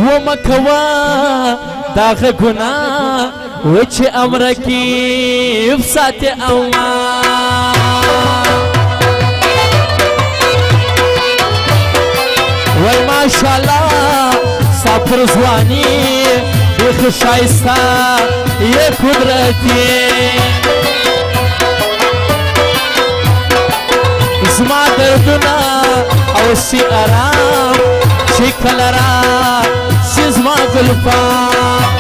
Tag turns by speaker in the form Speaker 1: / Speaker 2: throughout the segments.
Speaker 1: ومکوا داغ گناه وچ امرکی فسات امان وای ماشاءالله سافر زوانی بیخ شایستا یہ قدرتی زما دردنا او سی آرام چی کلرا سی زما گلفان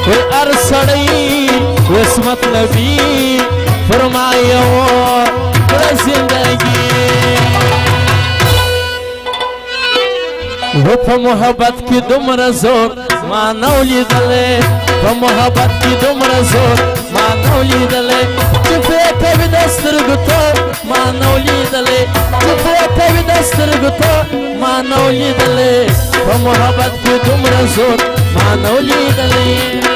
Speaker 1: وی ارسڑی وسمت نبی فرمایو پر زندگی وہ پا محبت کی دمر زور مانو لیدلے پا محبت کی دمر زور مانو لیدلے چپے کبھی دستر گتو مانو لیدلے چپے کبھی دستر گتو مانو لیدلے پا محبت کی دمر زور مانو لیدلے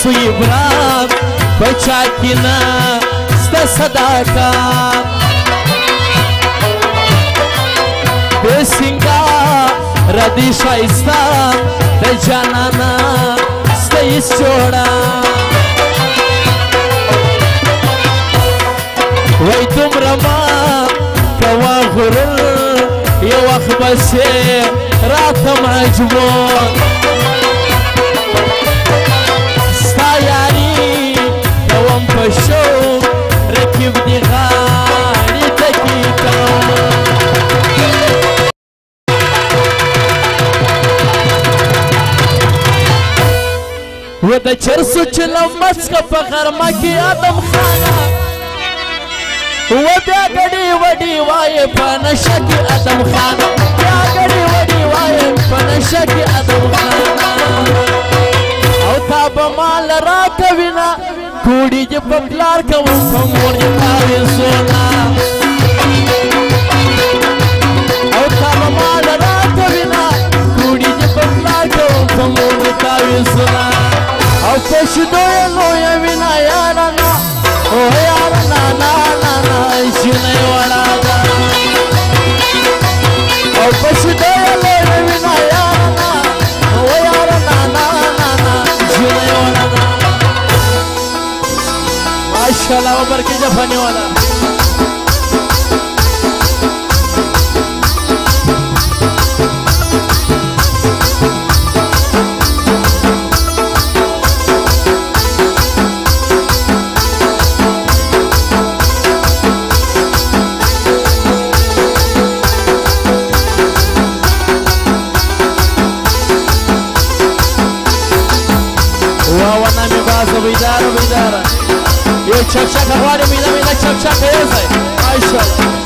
Speaker 1: سوی براد بچا کینا ستا صداقا بے سنگا ردی شایستا دا جانانا ستا اس جوڑا وی تم رما کوا غرر یو اخبسی رات مجمون شو ركب دي غالي دقيقة ودا چرسو چلمسك پغرمكي آدم خانا ودا گڑی وڈی وائے پنشکی آدم خانا بیا گڑی وڈی وائے پنشکی آدم خانا او تاب مال راکوینا کوڑی جی پکلار کون کمور جی تاوی سونا او تاب مال راکو بینا کوڑی جی پکلار کون کمور جی تاوی سونا او پشدوی لویا بینا یارانا او یارانا نانا ناشنی وڑادا او پشدوی لویا بینا یارانا او یارانا نانا ناشنی وڑادا माशाअल्लाह वो बरके जफाने वाला वाह नामी बाज़ बिदारा ये चक हमारे मीना चक है माशाअल्लाह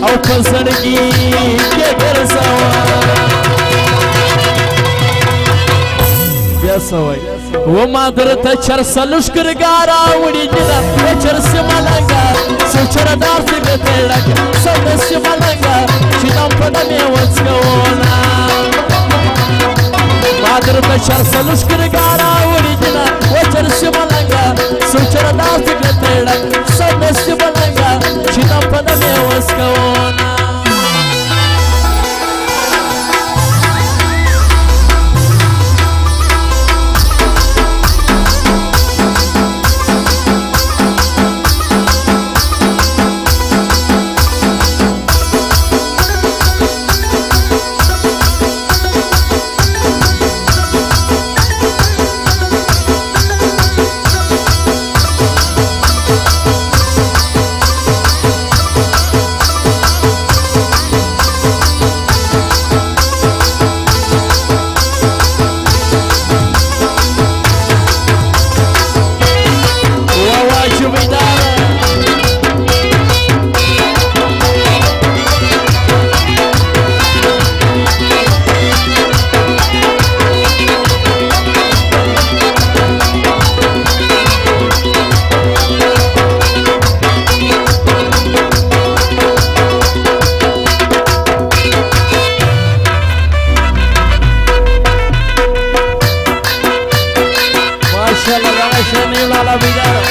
Speaker 1: او پسرگی کے گر سوا بیا سوائی वो मादरता चरस लुष्कर गारा उड़ी जिला वो चरस मलंगा सुचरा दार से बेतेड़ा सदस्य मलंगा चिदम पड़ा में वस्कोना मादरता चरस लुष्कर गारा उड़ी जिला वो ماشاءالله دمشق نیل على بیدار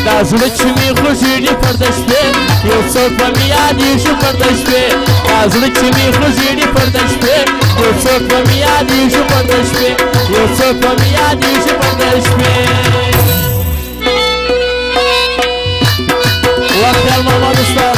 Speaker 1: دا زړه چې مې خوږېږي پر د شپې یو څوک به مې یادېږي پر د شپې دا زړه چې مې خوږېږي پر د شپې یو څوک به مې یادېږي پر د شپې یو څوک به مې یادېږي پر د شپې وخت محمد استاد